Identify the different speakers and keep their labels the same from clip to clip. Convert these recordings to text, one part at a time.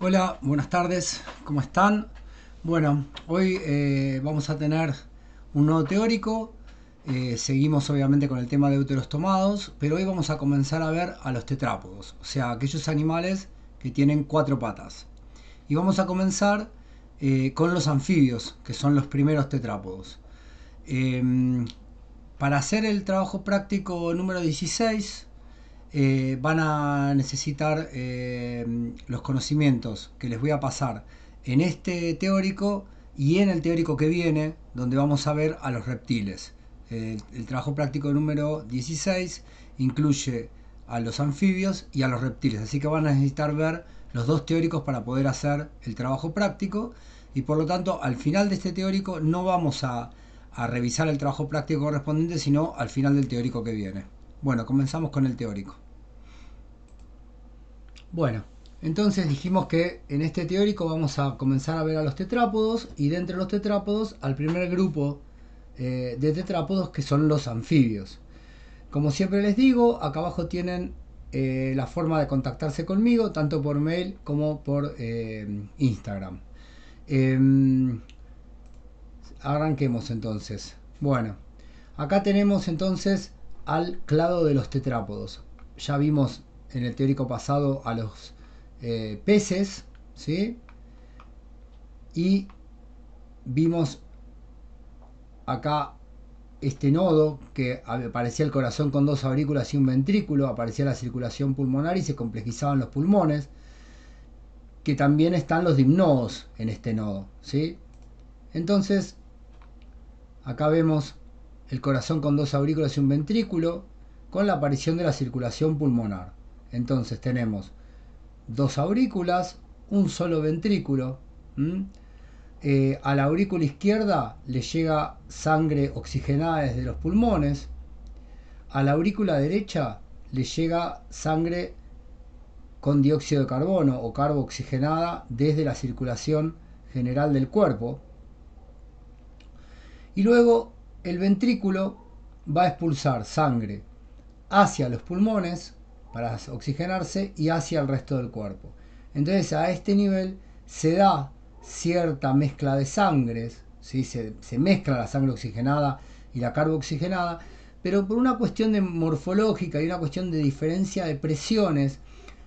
Speaker 1: Hola, buenas tardes, ¿cómo están? Bueno, hoy vamos a tener un nuevo teórico. Seguimos obviamente con el tema de úteros tomados, pero hoy vamos a comenzar a ver a los tetrápodos, o sea, aquellos animales que tienen cuatro patas. Y vamos a comenzar con los anfibios, que son los primeros tetrápodos. Eh, para hacer el trabajo práctico número 16, van a necesitar los conocimientos que les voy a pasar en este teórico y en el teórico que viene, donde vamos a ver a los reptiles. El trabajo práctico número 16 incluye a los anfibios y a los reptiles, así que van a necesitar ver los dos teóricos para poder hacer el trabajo práctico, y por lo tanto al final de este teórico no vamos a revisar el trabajo práctico correspondiente, sino al final del teórico que viene. Bueno, comenzamos con el teórico. Bueno, entonces dijimos que en este teórico vamos a comenzar a ver a los tetrápodos, y de entre los tetrápodos al primer grupo de tetrápodos, que son los anfibios. Como siempre les digo, acá abajo tienen la forma de contactarse conmigo, tanto por mail como por Instagram. Eh, Arranquemos entonces. Bueno, acá tenemos entonces al clado de los tetrápodos. Ya vimos en el teórico pasado a los peces, ¿sí? Y vimos acá este nodo que aparecía el corazón con dos aurículas y un ventrículo, aparecía la circulación pulmonar y se complejizaban los pulmones, que también están los dimnodos en este nodo, ¿sí? Entonces, acá vemos el corazón con dos aurículas y un ventrículo, con la aparición de la circulación pulmonar. Entonces tenemos dos aurículas, un solo ventrículo. A la aurícula izquierda le llega sangre oxigenada desde los pulmones. A la aurícula derecha le llega sangre con dióxido de carbono o carboxigenada desde la circulación general del cuerpo. Y luego el ventrículo va a expulsar sangre hacia los pulmones para oxigenarse y hacia el resto del cuerpo. Entonces a este nivel se da cierta mezcla de sangres, ¿sí? se mezcla la sangre oxigenada y la carboxigenada, pero por una cuestión de morfológica y una cuestión de diferencia de presiones,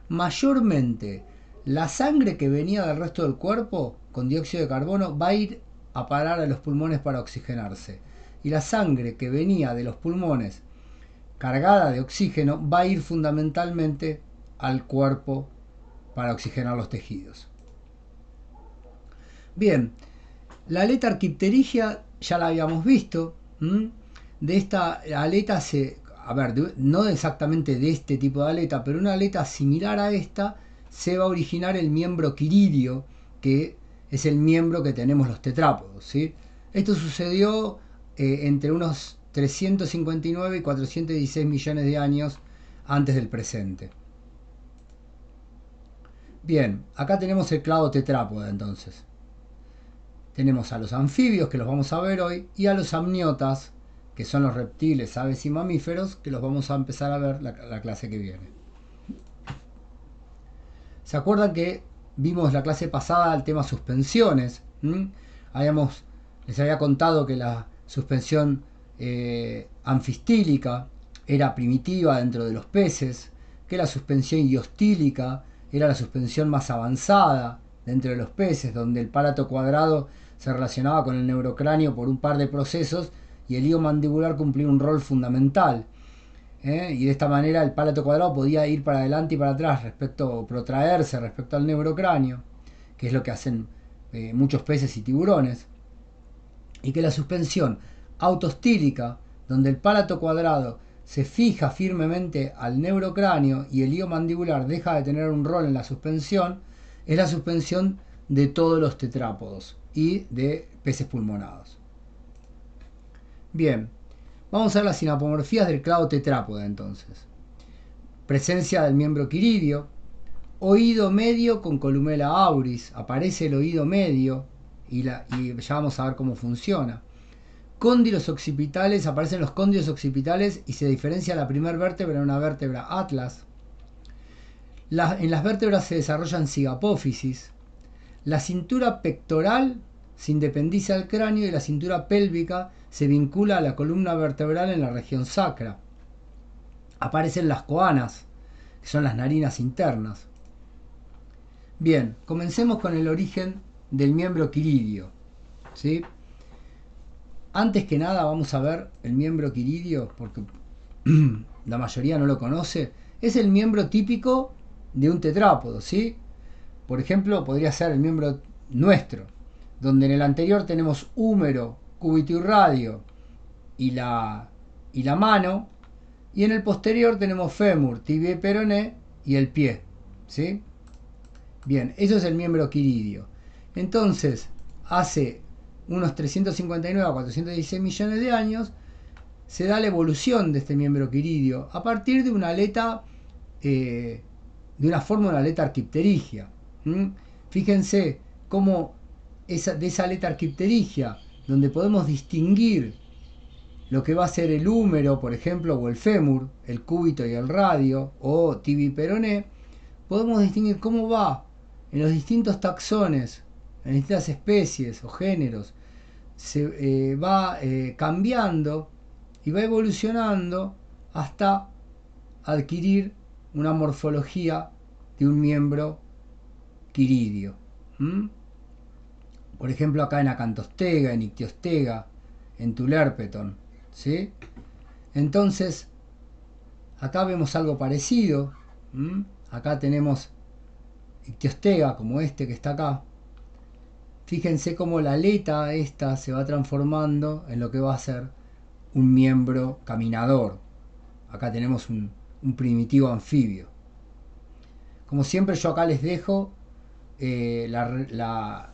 Speaker 1: mayormente la sangre que venía del resto del cuerpo con dióxido de carbono va a ir a parar a los pulmones para oxigenarse. Y la sangre que venía de los pulmones cargada de oxígeno va a ir fundamentalmente al cuerpo para oxigenar los tejidos. Bien, la aleta arquipterigia ya la habíamos visto. De esta aleta no exactamente de este tipo de aleta, pero una aleta similar a esta se va a originar el miembro quiridio, que es el miembro que tenemos los tetrápodos, ¿sí? Esto sucedió entre unos 359 y 416 millones de años antes del presente. Bien, acá tenemos el clado tetrápodo entonces. Tenemos a los anfibios, que los vamos a ver hoy, y a los amniotas, que son los reptiles, aves y mamíferos, que los vamos a empezar a ver la clase que viene. ¿Se acuerdan que vimos la clase pasada el tema suspensiones? Les había contado que la suspensión anfistílica era primitiva dentro de los peces, que la suspensión iostílica era la suspensión más avanzada dentro de los peces, donde el palato cuadrado se relacionaba con el neurocráneo por un par de procesos y el hilo mandibular cumplía un rol fundamental. Y de esta manera el palato cuadrado podía ir para adelante y para atrás protraerse respecto al neurocráneo, que es lo que hacen muchos peces y tiburones. Y que la suspensión autostílica, donde el palato cuadrado se fija firmemente al neurocráneo y el hilo mandibular deja de tener un rol en la suspensión, es la suspensión de todos los tetrápodos y de peces pulmonados. Bien, vamos a ver las sinapomorfías del clado tetrápoda entonces. Presencia del miembro quiridio, oído medio con columela auris, aparece el oído medio y ya vamos a ver cómo funciona. Cóndilos occipitales, aparecen los cóndilos occipitales y se diferencia la primera vértebra en una vértebra atlas. En las vértebras se desarrollan zigapófisis. La cintura pectoral se independiza del cráneo y la cintura pélvica se vincula a la columna vertebral en la región sacra. Aparecen las coanas, que son las narinas internas. Bien, comencemos con el origen del miembro quiridio, ¿sí? Antes que nada vamos a ver el miembro quiridio, porque la mayoría no lo conoce. Es el miembro típico de un tetrápodo, ¿sí? Por ejemplo, podría ser el miembro nuestro, donde en el anterior tenemos húmero, cúbito y radio y la mano, y en el posterior tenemos fémur, tibia y peroné y el pie, ¿sí? Bien, eso es el miembro quiridio. Entonces, hace unos 359 a 416 millones de años, se da la evolución de este miembro quiridio a partir de una aleta, de una forma de una aleta arquipterigia. Fíjense cómo de esa aleta arquipterigia, donde podemos distinguir lo que va a ser el húmero, por ejemplo, o el fémur, el cúbito y el radio, o tibia y peroné, podemos distinguir cómo va en los distintos taxones, en distintas especies o géneros, se va cambiando y va evolucionando hasta adquirir una morfología de un miembro quiridio. Por ejemplo, acá en Acantostega, en Ictiostega, en Tulerpeton, ¿sí? Entonces, acá vemos algo parecido. Acá tenemos Ictiostega, como este que está acá. Fíjense cómo la aleta esta se va transformando en lo que va a ser un miembro caminador. Acá tenemos un primitivo anfibio. Como siempre, yo acá les dejo la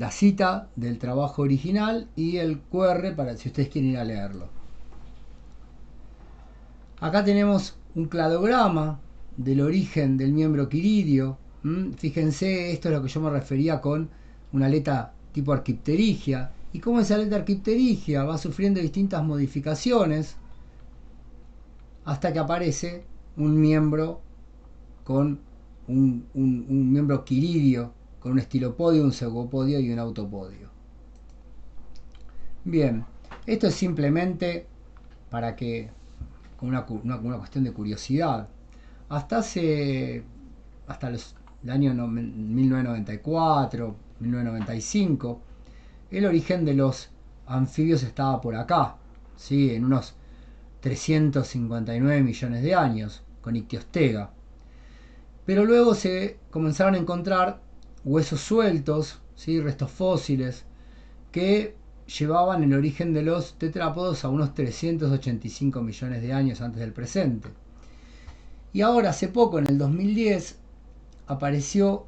Speaker 1: cita del trabajo original y el QR para si ustedes quieren ir a leerlo. Acá tenemos un cladograma del origen del miembro quiridio. Fíjense, esto es lo que yo me refería con una aleta tipo arquipterigia, y cómo esa aleta arquipterigia va sufriendo distintas modificaciones hasta que aparece un miembro con un miembro quiridio, con un estilopodio, un pseudopodio y un autopodio. Bien, esto es simplemente para que, con una cuestión de curiosidad, hasta el año 1994, 1995, el origen de los anfibios estaba por acá, ¿sí? En unos 359 millones de años, con Ictiostega. Pero luego se comenzaron a encontrar huesos sueltos, ¿sí? Restos fósiles, que llevaban el origen de los tetrápodos a unos 385 millones de años antes del presente. Y ahora, hace poco, en el 2010, apareció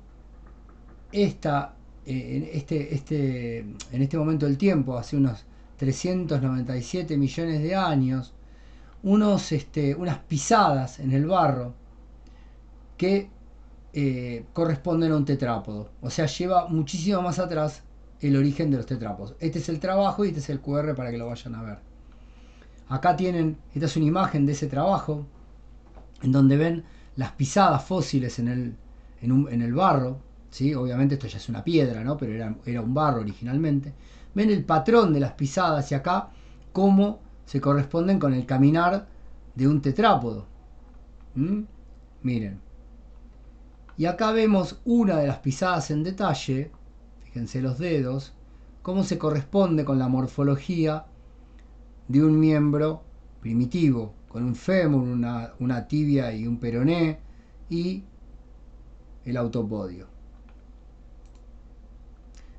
Speaker 1: en este momento del tiempo, hace unos 397 millones de años, unas pisadas en el barro que corresponden a un tetrápodo. O sea, lleva muchísimo más atrás el origen de los tetrápodos. Este es el trabajo y este es el QR para que lo vayan a ver. Acá tienen, esta es una imagen de ese trabajo, en donde ven las pisadas fósiles en el barro, ¿sí? Obviamente esto ya es una piedra, ¿no? Pero era un barro originalmente. Ven el patrón de las pisadas y acá cómo se corresponden con el caminar de un tetrápodo. Miren. Y acá vemos una de las pisadas en detalle, fíjense los dedos, cómo se corresponde con la morfología de un miembro primitivo, con un fémur, una tibia y un peroné, y el autopodio.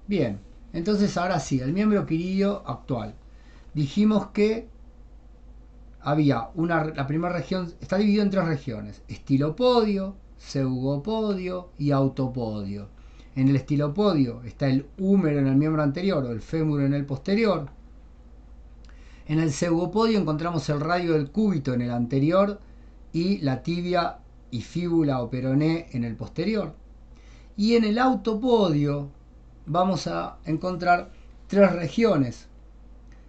Speaker 1: Bien, entonces ahora sí, el miembro quiridio actual. Dijimos que había la primera región, está dividido en tres regiones: estilopodio, pseudopodio y autopodio. En el estilopodio está el húmero en el miembro anterior o el fémur en el posterior. En el pseudopodio encontramos el radio del cúbito en el anterior y la tibia y fíbula o peroné en el posterior. Y en el autopodio vamos a encontrar tres regiones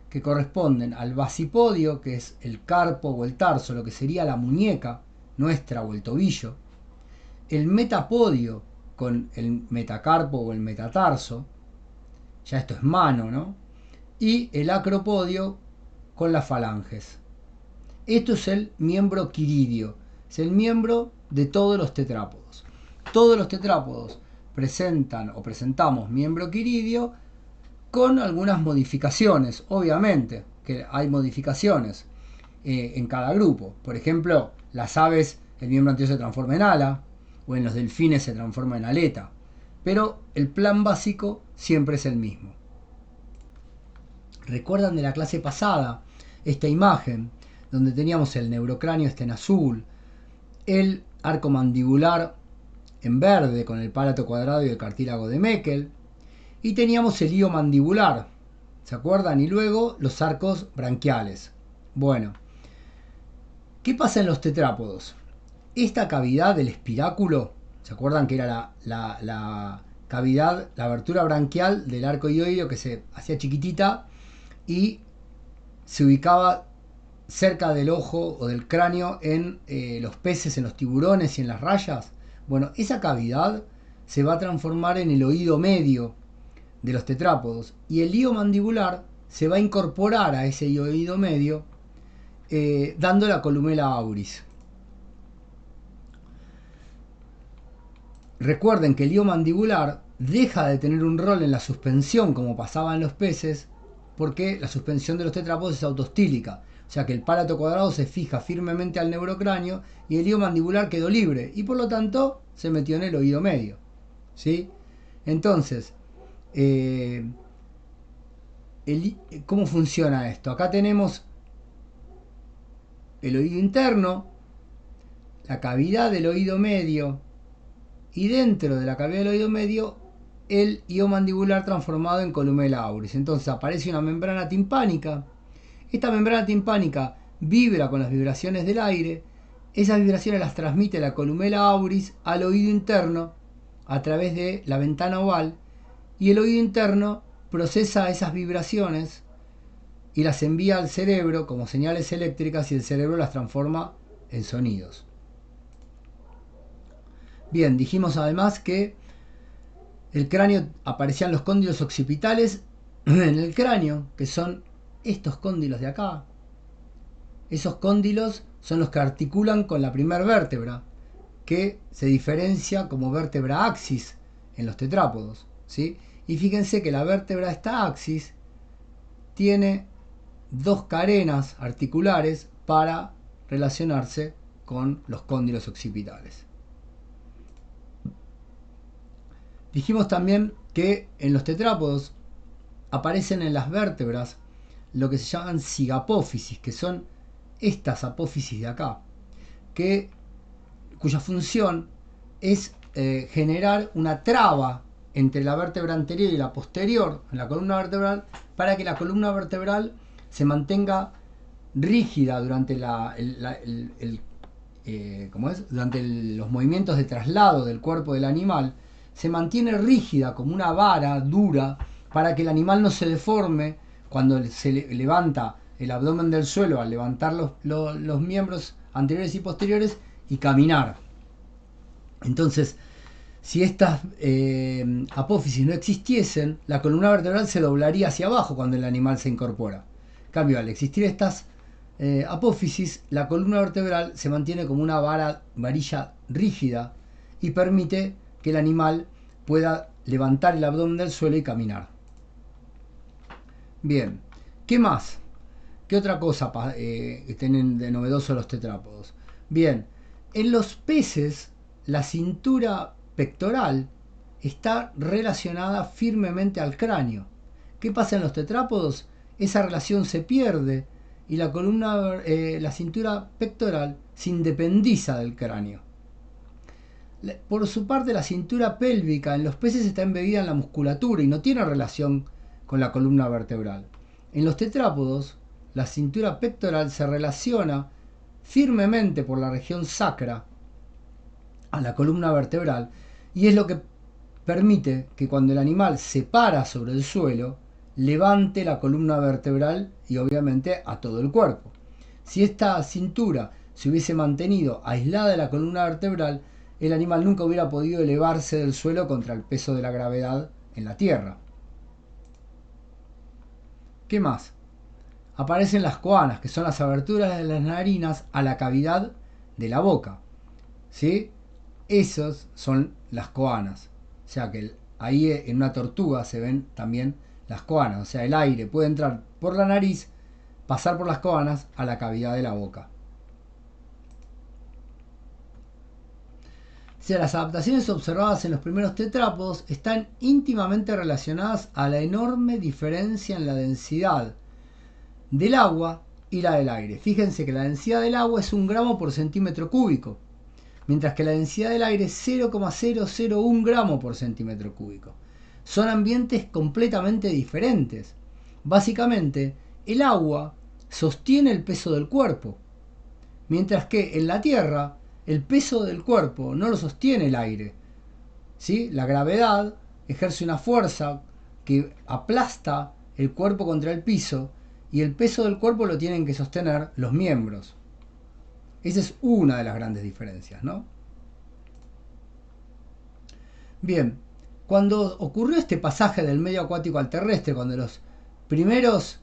Speaker 1: que corresponden al basipodio, que es el carpo o el tarso, lo que sería la muñeca nuestra o el tobillo. el metapodio con el metacarpo o el metatarso, ya esto es mano, ¿no? Y el acropodio con las falanges. Esto es el miembro quiridio, es el miembro de todos los tetrápodos. Todos los tetrápodos presentan o presentamos miembro quiridio con algunas modificaciones, obviamente, que hay modificaciones en cada grupo. Por ejemplo, las aves, el miembro anterior se transforma en ala, o en los delfines se transforma en aleta, pero el plan básico siempre es el mismo. ¿Recuerdan de la clase pasada esta imagen donde teníamos el neurocráneo en azul, el arco mandibular en verde con el palato cuadrado y el cartílago de Meckel, y teníamos el hilo mandibular, ¿se acuerdan? Y luego los arcos branquiales. Bueno, ¿qué pasa en los tetrápodos? Esta cavidad del espiráculo, ¿se acuerdan que era la cavidad, la abertura branquial del arco hioideo que se hacía chiquitita y se ubicaba cerca del ojo o del cráneo en los peces, en los tiburones y en las rayas? Bueno, esa cavidad se va a transformar en el oído medio de los tetrápodos y el hilo mandibular se va a incorporar a ese oído medio dando la columela auris. Recuerden que el hilo mandibular deja de tener un rol en la suspensión como pasaba en los peces porque la suspensión de los tetrápodos es autostílica. O sea que el palato cuadrado se fija firmemente al neurocráneo y el hilo mandibular quedó libre y por lo tanto se metió en el oído medio. ¿Sí? Entonces, ¿cómo funciona esto? Acá tenemos el oído interno, la cavidad del oído medio y dentro de la cavidad del oído medio el hilo mandibular transformado en columela auris. Entonces aparece una membrana timpánica. Esta membrana timpánica vibra con las vibraciones del aire. Esas vibraciones las transmite la columela auris al oído interno a través de la ventana oval y el oído interno procesa esas vibraciones y las envía al cerebro como señales eléctricas y el cerebro las transforma en sonidos. Bien, dijimos además que el cráneo aparecían los cóndilos occipitales en el cráneo, que son estos cóndilos de acá. Esos cóndilos son los que articulan con la primer vértebra, que se diferencia como vértebra axis en los tetrápodos, ¿sí? Y fíjense que la vértebra esta axis tiene dos carenas articulares para relacionarse con los cóndilos occipitales. Dijimos también que en los tetrápodos aparecen en las vértebras lo que se llaman zigapófisis, que son estas apófisis de acá, cuya función es generar una traba entre la vértebra anterior y la posterior en la columna vertebral para que la columna vertebral se mantenga rígida durante durante los movimientos de traslado del cuerpo del animal. Se mantiene rígida como una vara dura para que el animal no se deforme cuando se levanta el abdomen del suelo al levantar los miembros anteriores y posteriores y caminar. Entonces, si estas apófisis no existiesen, la columna vertebral se doblaría hacia abajo cuando el animal se incorpora. En cambio, al existir estas apófisis, la columna vertebral se mantiene como una varilla rígida y permite que el animal pueda levantar el abdomen del suelo y caminar. Bien, ¿qué más? ¿Qué otra cosa tienen de novedoso los tetrápodos? Bien, en los peces la cintura pectoral está relacionada firmemente al cráneo. ¿Qué pasa en los tetrápodos? Esa relación se pierde y la cintura pectoral se independiza del cráneo. Por su parte, la cintura pélvica en los peces está embebida en la musculatura y no tiene relación con la columna vertebral. En los tetrápodos, la cintura pectoral se relaciona firmemente por la región sacra a la columna vertebral y es lo que permite que cuando el animal se para sobre el suelo, levante la columna vertebral y obviamente a todo el cuerpo. Si esta cintura se hubiese mantenido aislada de la columna vertebral, el animal nunca hubiera podido elevarse del suelo contra el peso de la gravedad en la tierra. ¿Qué más? Aparecen las coanas, que son las aberturas de las narinas a la cavidad de la boca. ¿Sí? Esas son las coanas. O sea que ahí en una tortuga se ven también las coanas. O sea, el aire puede entrar por la nariz, pasar por las coanas a la cavidad de la boca. O sea, las adaptaciones observadas en los primeros tetrápodos están íntimamente relacionadas a la enorme diferencia en la densidad del agua y la del aire. Fíjense que la densidad del agua es 1 gramo por centímetro cúbico, mientras que la densidad del aire es 0,001 gramo por centímetro cúbico. Son ambientes completamente diferentes. Básicamente, el agua sostiene el peso del cuerpo, mientras que en la Tierra el peso del cuerpo no lo sostiene el aire. ¿Sí? La gravedad ejerce una fuerza que aplasta el cuerpo contra el piso y el peso del cuerpo lo tienen que sostener los miembros. Esa es una de las grandes diferencias, ¿no? Bien, cuando ocurrió este pasaje del medio acuático al terrestre, cuando los primeros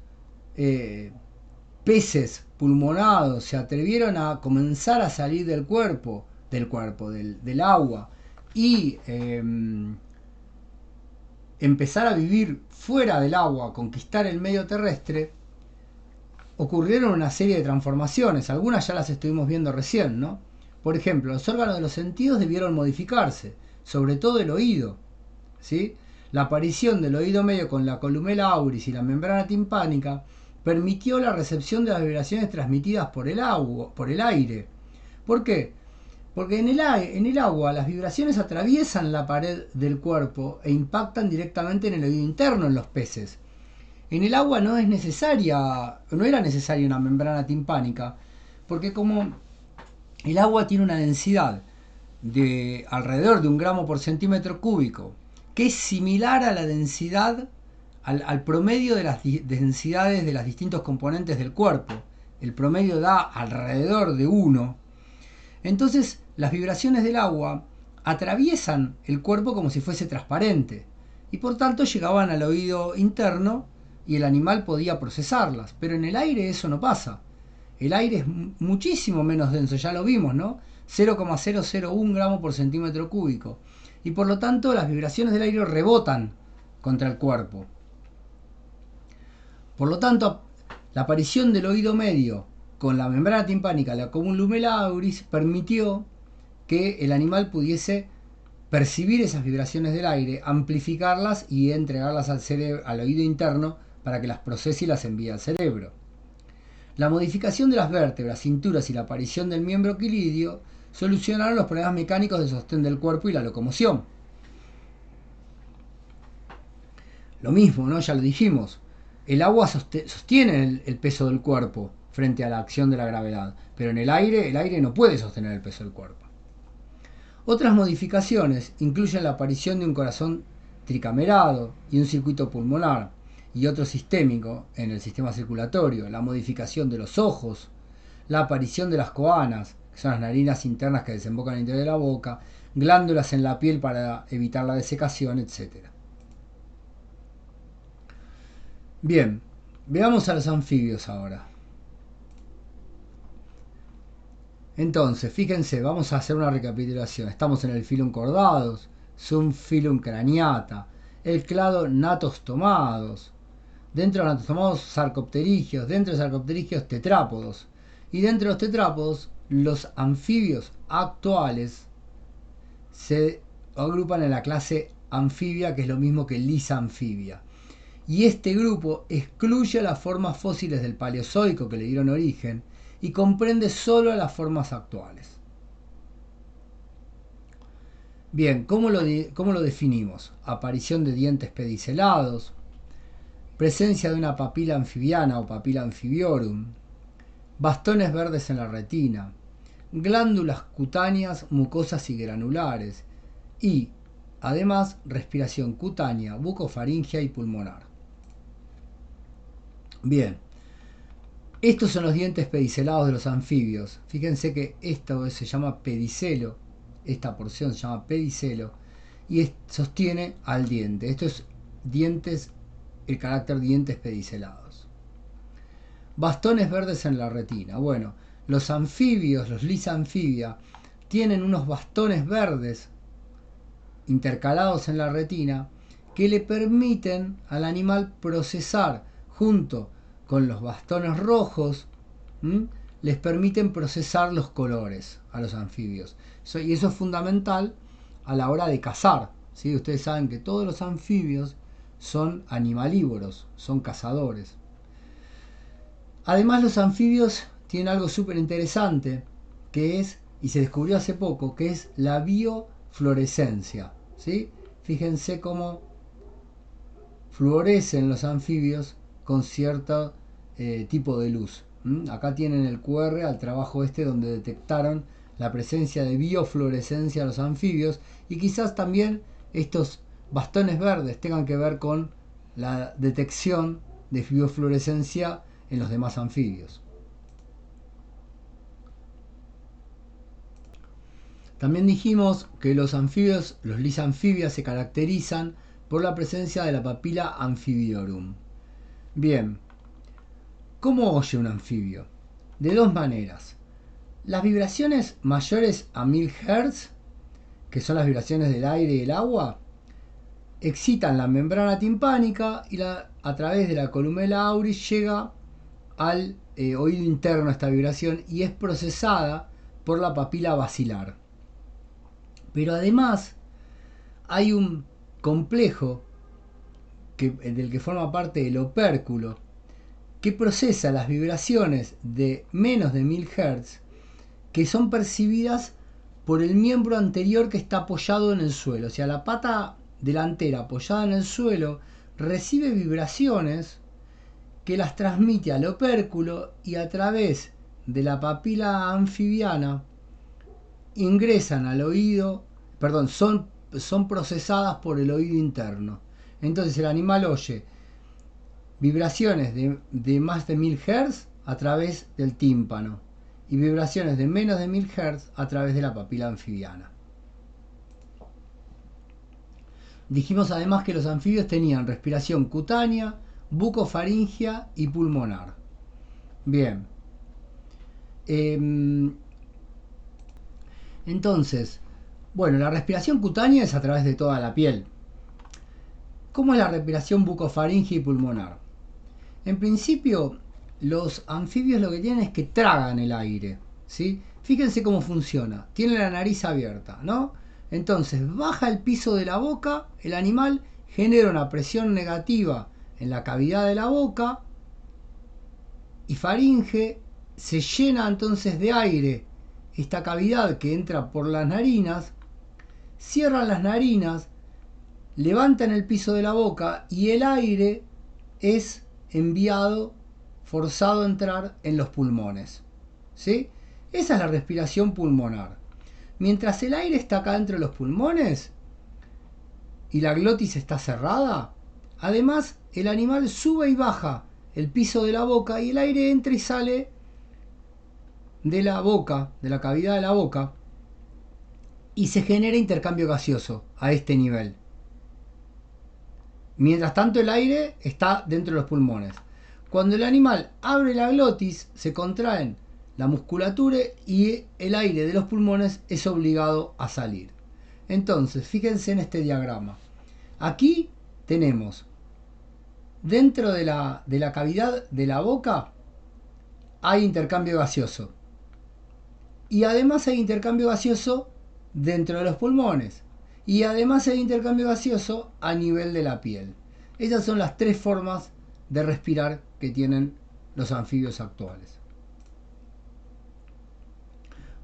Speaker 1: peces pulmonados se atrevieron a comenzar a salir del agua y empezar a vivir fuera del agua, conquistar el medio terrestre, ocurrieron una serie de transformaciones. Algunas ya las estuvimos viendo recién, ¿no? Por ejemplo, los órganos de los sentidos debieron modificarse, sobre todo el oído, ¿sí? La aparición del oído medio con la columela auris y la membrana timpánica permitió la recepción de las vibraciones transmitidas por el aire. ¿Por qué? Porque en el agua las vibraciones atraviesan la pared del cuerpo e impactan directamente en el oído interno en los peces. En el agua no era necesaria una membrana timpánica, porque como el agua tiene una densidad de alrededor de 1 gramo por centímetro cúbico, que es similar a la densidad, al promedio de las densidades de los distintos componentes del cuerpo. El promedio da alrededor de 1. Entonces las vibraciones del agua atraviesan el cuerpo como si fuese transparente y por tanto llegaban al oído interno y el animal podía procesarlas. Pero en el aire eso no pasa. El aire es muchísimo menos denso, ya lo vimos, ¿no? 0,001 gramo por centímetro cúbico. Y por lo tanto las vibraciones del aire rebotan contra el cuerpo. Por lo tanto, la aparición del oído medio con la membrana timpánica, la columela auris, permitió que el animal pudiese percibir esas vibraciones del aire, amplificarlas y entregarlas al oído interno para que las procese y las envíe al cerebro. La modificación de las vértebras, cinturas y la aparición del miembro quilidio solucionaron los problemas mecánicos de sostén del cuerpo y la locomoción. Lo mismo, ¿no? Ya lo dijimos. El agua sostiene el peso del cuerpo frente a la acción de la gravedad, pero en el aire no puede sostener el peso del cuerpo. Otras modificaciones incluyen la aparición de un corazón tricamerado y un circuito pulmonar y otro sistémico en el sistema circulatorio, la modificación de los ojos, la aparición de las coanas, que son las narinas internas que desembocan en el interior de la boca, glándulas en la piel para evitar la desecación, etc. Bien, veamos a los anfibios ahora. Entonces, fíjense, vamos a hacer una recapitulación. Estamos en el Phylum Chordados, Subphylum Craniata, el clado Natostomados, dentro de los natostomados sarcopterigios, dentro de los sarcopterigios tetrápodos, y dentro de los tetrápodos los anfibios actuales se agrupan en la clase anfibia, que es lo mismo que Lysanfibia. Y este grupo excluye las formas fósiles del Paleozoico que le dieron origen y comprende solo las formas actuales. Bien, ¿cómo lo definimos? Aparición de dientes pedicelados, presencia de una papila anfibiana o papila anfibiorum, bastones verdes en la retina, glándulas cutáneas, mucosas y granulares, y, además, respiración cutánea, bucofaringea y pulmonar. Bien, estos son los dientes pedicelados de los anfibios. Fíjense que esto se llama pedicelo esta porción se llama pedicelo, y sostiene al diente. Esto es dientes, el carácter dientes pedicelados. Bastones verdes en la retina. Bueno, los anfibios, los lisanfibia, tienen unos bastones verdes intercalados en la retina que le permiten al animal procesar, junto con los bastones rojos, les permiten procesar los colores a los anfibios. Y eso es fundamental a la hora de cazar, ¿sí? Ustedes saben que todos los anfibios son animalívoros, son cazadores. Además, los anfibios tienen algo súper interesante, que es, y se descubrió hace poco, que es la biofluorescencia, ¿sí? Fíjense cómo fluorescen los anfibios con cierto tipo de luz. Acá tienen el QR al trabajo donde detectaron la presencia de biofluorescencia en los anfibios, y quizás también estos bastones verdes tengan que ver con la detección de biofluorescencia en los demás anfibios. También dijimos que los anfibios, los lisanfibia, se caracterizan por la presencia de la papila amfibiorum. Bien, ¿cómo oye un anfibio? De dos maneras. Las vibraciones mayores a 1000 Hz, que son las vibraciones del aire y el agua, excitan la membrana timpánica y a través de la columela auris llega al oído interno esta vibración y es procesada por la papila basilar. Pero además hay un complejo del que forma parte el opérculo, que procesa las vibraciones de menos de 1000 Hz, que son percibidas por el miembro anterior que está apoyado en el suelo. O sea, la pata delantera apoyada en el suelo recibe vibraciones que las transmite al opérculo y a través de la papila anfibiana ingresan al oído, son procesadas por el oído interno. Entonces el animal oye vibraciones de más de 1000 Hz a través del tímpano y vibraciones de menos de 1000 Hz a través de la papila anfibiana. Dijimos además que los anfibios tenían respiración cutánea, bucofaringea y pulmonar. Bien. Entonces, bueno, la respiración cutánea es a través de toda la piel. ¿Cómo es la respiración bucofaringea y pulmonar? En principio, los anfibios lo que tienen es que tragan el aire, ¿sí? Fíjense cómo funciona. Tiene la nariz abierta, ¿no? Entonces, baja el piso de la boca, el animal genera una presión negativa en la cavidad de la boca y faringe, se llena entonces de aire esta cavidad que entra por las narinas, cierran las narinas, levantan el piso de la boca y el aire es enviado, forzado a entrar en los pulmones, ¿sí? Esa es la respiración pulmonar. Mientras el aire está acá dentro de los pulmones y la glotis está cerrada, además el animal sube y baja el piso de la boca y el aire entra y sale de la boca, de la cavidad de la boca, y se genera intercambio gaseoso a este nivel. Mientras tanto el aire está dentro de los pulmones. Cuando el animal abre la glotis, se contraen la musculatura y el aire de los pulmones es obligado a salir. Entonces, fíjense en este diagrama. Aquí tenemos, dentro de la cavidad de la boca, hay intercambio gaseoso. Y además hay intercambio gaseoso dentro de los pulmones. Y además hay intercambio gaseoso a nivel de la piel. Esas son las tres formas de respirar que tienen los anfibios actuales.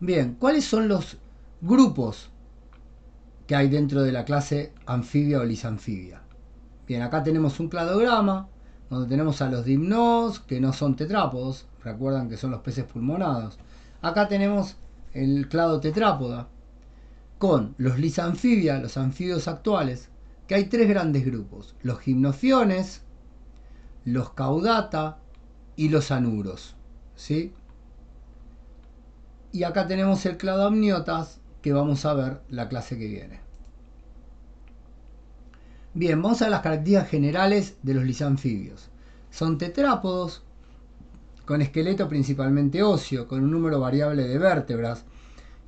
Speaker 1: Bien, ¿cuáles son los grupos que hay dentro de la clase anfibia o lisanfibia? Bien, acá tenemos un cladograma donde tenemos a los dimnos, que no son tetrápodos, recuerdan que son los peces pulmonados. Acá tenemos el clado tetrápoda, con los lisanfibia, los anfibios actuales, que hay tres grandes grupos: los gimnofiones, los caudata y los anuros, ¿sí? Y acá tenemos el clado amniotas, que vamos a ver la clase que viene. Bien, vamos a ver las características generales de los lisanfibios. Son tetrápodos, con esqueleto principalmente óseo, con un número variable de vértebras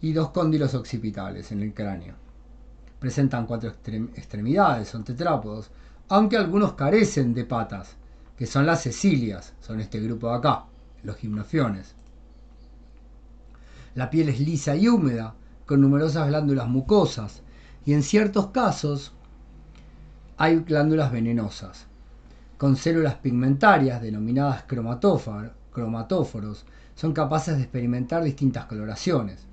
Speaker 1: y 2 cóndilos occipitales en el cráneo. Presentan 4 extremidades, son tetrápodos, aunque algunos carecen de patas, que son las cecilias, son este grupo de acá, los gimnofiones. La piel es lisa y húmeda, con numerosas glándulas mucosas, y en ciertos casos hay glándulas venenosas, con células pigmentarias denominadas cromatóforos, son capaces de experimentar distintas coloraciones.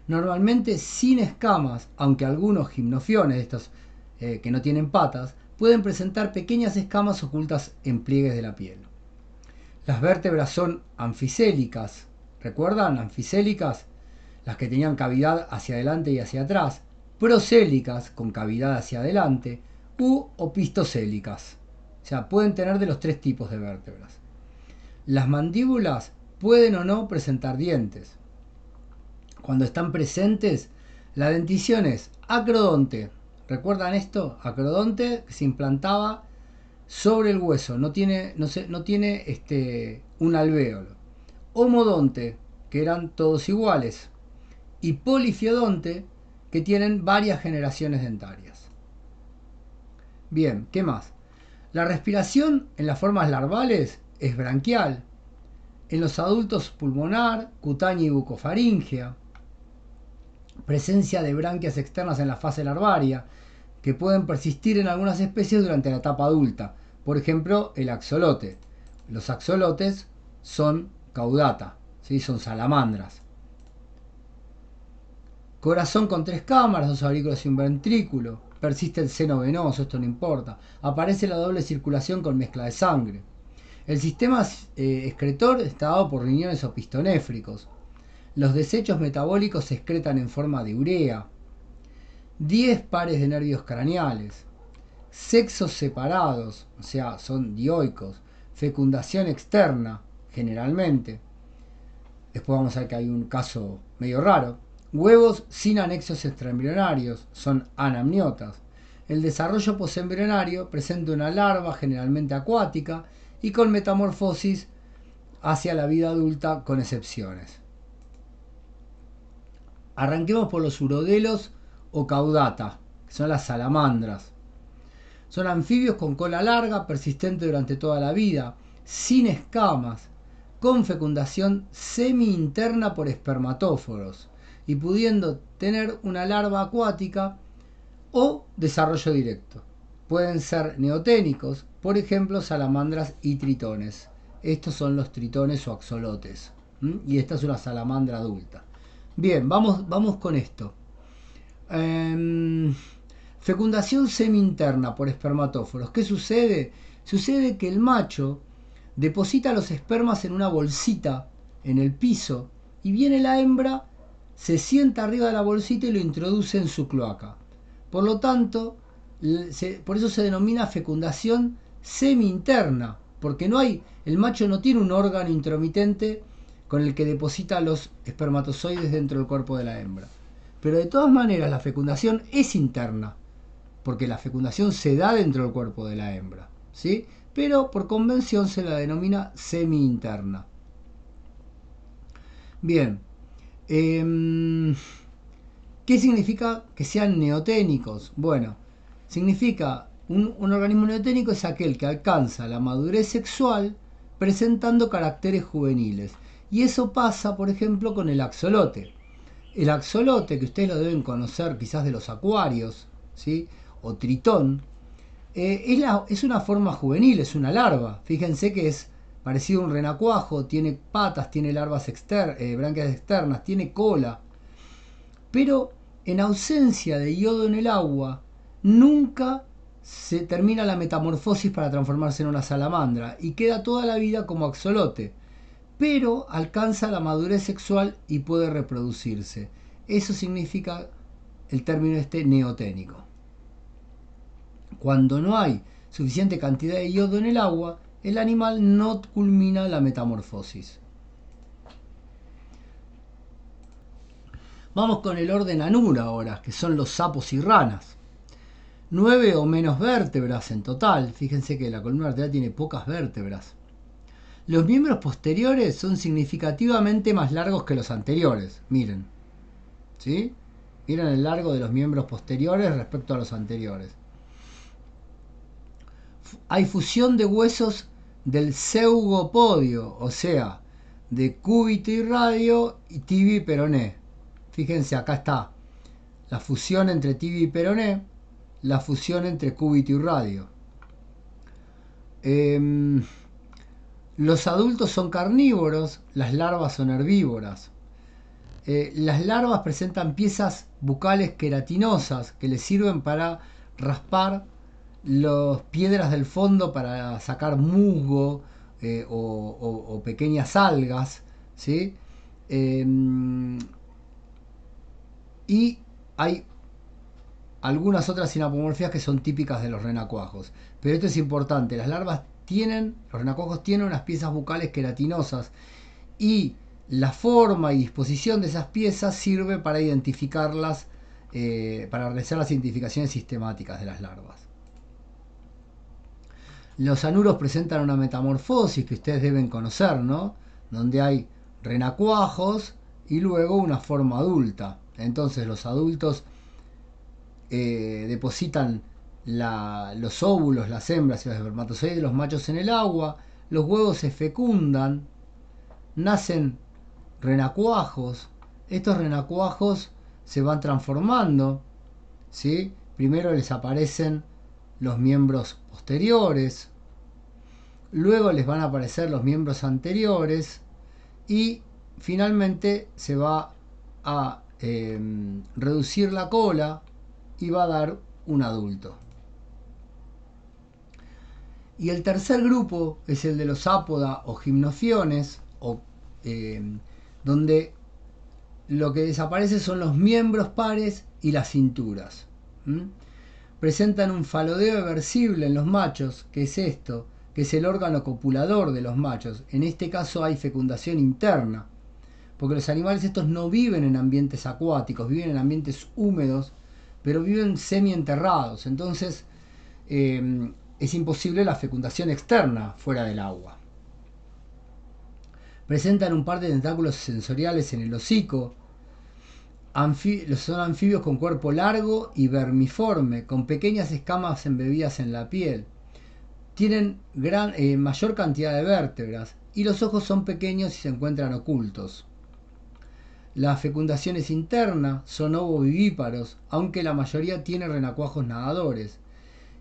Speaker 1: Normalmente sin escamas, aunque algunos gimnofiones, estos que no tienen patas, pueden presentar pequeñas escamas ocultas en pliegues de la piel. Las vértebras son anfisélicas, ¿recuerdan? Anfisélicas, las que tenían cavidad hacia adelante y hacia atrás, prosélicas, con cavidad hacia adelante, u opistocélicas. O sea, pueden tener de los 3 tipos de vértebras. Las mandíbulas pueden o no presentar dientes. Cuando están presentes, la dentición es acrodonte. ¿Recuerdan esto? Acrodonte que se implantaba sobre el hueso, no tiene un alvéolo. Homodonte, que eran todos iguales. Y polifiodonte, que tienen varias generaciones dentarias. Bien, ¿qué más? La respiración en las formas larvales es branquial. En los adultos pulmonar, cutánea y bucofaríngea. Presencia de branquias externas en la fase larvaria, que pueden persistir en algunas especies durante la etapa adulta. Por ejemplo, el axolote. Los axolotes son caudata, ¿sí? Son salamandras. Corazón con 3 cámaras, 2 aurículas y un ventrículo. Persiste el seno venoso, esto no importa. Aparece la doble circulación con mezcla de sangre. El sistema excretor está dado por riñones o pistonéfricos. Los desechos metabólicos se excretan en forma de urea. 10 pares de nervios craneales. Sexos separados, o sea, son dioicos. Fecundación externa, generalmente. Después vamos a ver que hay un caso medio raro. Huevos sin anexos extraembrionarios, son anamniotas. El desarrollo posembrionario presenta una larva generalmente acuática y con metamorfosis hacia la vida adulta con excepciones. Arranquemos por los urodelos o caudata, que son las salamandras. Son anfibios con cola larga, persistente durante toda la vida, sin escamas, con fecundación semi-interna por espermatóforos y pudiendo tener una larva acuática o desarrollo directo. Pueden ser neoténicos, por ejemplo, salamandras y tritones. Estos son los tritones o axolotes. Y esta es una salamandra adulta. Bien, vamos con esto. Fecundación semi-interna por espermatóforos. ¿Qué sucede? Sucede que el macho deposita los espermas en una bolsita en el piso y viene la hembra, se sienta arriba de la bolsita y lo introduce en su cloaca. Por lo tanto, por eso se denomina fecundación semi-interna, porque el macho no tiene un órgano intromitente con el que deposita los espermatozoides dentro del cuerpo de la hembra. Pero de todas maneras la fecundación es interna, porque la fecundación se da dentro del cuerpo de la hembra, ¿sí? Pero por convención se la denomina semi-interna. Bien, ¿qué significa que sean neoténicos? Bueno, significa un organismo neoténico es aquel que alcanza la madurez sexual presentando caracteres juveniles. Y eso pasa, por ejemplo, con el axolote. El axolote, que ustedes lo deben conocer quizás de los acuarios, ¿sí? O tritón, es una forma juvenil, es una larva. Fíjense que es parecido a un renacuajo, tiene patas, tiene larvas branquias externas, tiene cola. Pero en ausencia de yodo en el agua, nunca se termina la metamorfosis para transformarse en una salamandra y queda toda la vida como axolote. Pero alcanza la madurez sexual y puede reproducirse. Eso significa el término neoténico. Cuando no hay suficiente cantidad de yodo en el agua, el animal no culmina la metamorfosis. Vamos con el orden Anura ahora, que son los sapos y ranas. 9 o menos vértebras en total. Fíjense que la columna vertebral tiene pocas vértebras. Los miembros posteriores son significativamente más largos que los anteriores. Miren. ¿Sí? Miren el largo de los miembros posteriores respecto a los anteriores. Hay fusión de huesos del zeugopodio, o sea, de cúbito y radio, y tibia y peroné. Fíjense, acá está la fusión entre tibia y peroné, la fusión entre cúbito y radio. Los adultos son carnívoros, las larvas son herbívoras. Las larvas presentan piezas bucales queratinosas que les sirven para raspar las piedras del fondo para sacar musgo o pequeñas algas, ¿sí? Y hay algunas otras sinapomorfías que son típicas de los renacuajos. Pero esto es importante, los renacuajos tienen unas piezas bucales queratinosas y la forma y disposición de esas piezas sirve para identificarlas, para realizar las identificaciones sistemáticas de las larvas. Los anuros presentan una metamorfosis que ustedes deben conocer, ¿no? Donde hay renacuajos y luego una forma adulta. Entonces los adultos depositan los óvulos, las hembras y los espermatozoides de los machos en el agua, los huevos se fecundan, nacen renacuajos, estos renacuajos se van transformando, ¿sí? Primero les aparecen los miembros posteriores, luego les van a aparecer los miembros anteriores y finalmente se va a reducir la cola y va a dar un adulto. Y el tercer grupo es el de los ápoda o gimnofiones, donde lo que desaparece son los miembros pares y las cinturas. Presentan un falodeo eversible en los machos, que es esto, que es el órgano copulador de los machos. En este caso hay fecundación interna, porque los animales estos no viven en ambientes acuáticos, viven en ambientes húmedos, pero viven semienterrados. Entonces es imposible la fecundación externa fuera del agua. Presentan un par de tentáculos sensoriales en el hocico. Son anfibios con cuerpo largo y vermiforme, con pequeñas escamas embebidas en la piel. Tienen mayor cantidad de vértebras y los ojos son pequeños y se encuentran ocultos. La fecundación es interna, son ovovivíparos, aunque la mayoría tiene renacuajos nadadores.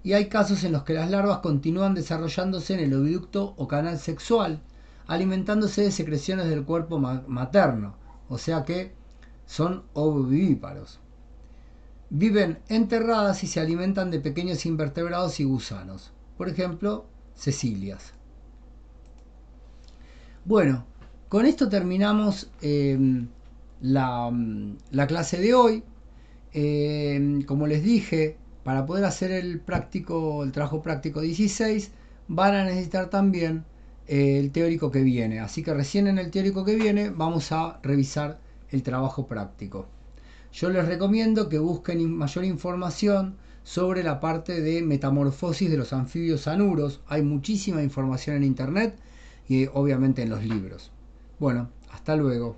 Speaker 1: Y hay casos en los que las larvas continúan desarrollándose en el oviducto o canal sexual, alimentándose de secreciones del cuerpo materno, o sea que son ovovivíparos. Viven enterradas y se alimentan de pequeños invertebrados y gusanos, por ejemplo, cecilias. Bueno, con esto terminamos la clase de hoy. Como les dije, para poder hacer el trabajo práctico 16, van a necesitar también el teórico que viene. Así que recién en el teórico que viene vamos a revisar el trabajo práctico. Yo les recomiendo que busquen mayor información sobre la parte de metamorfosis de los anfibios anuros. Hay muchísima información en internet y obviamente en los libros. Bueno, hasta luego.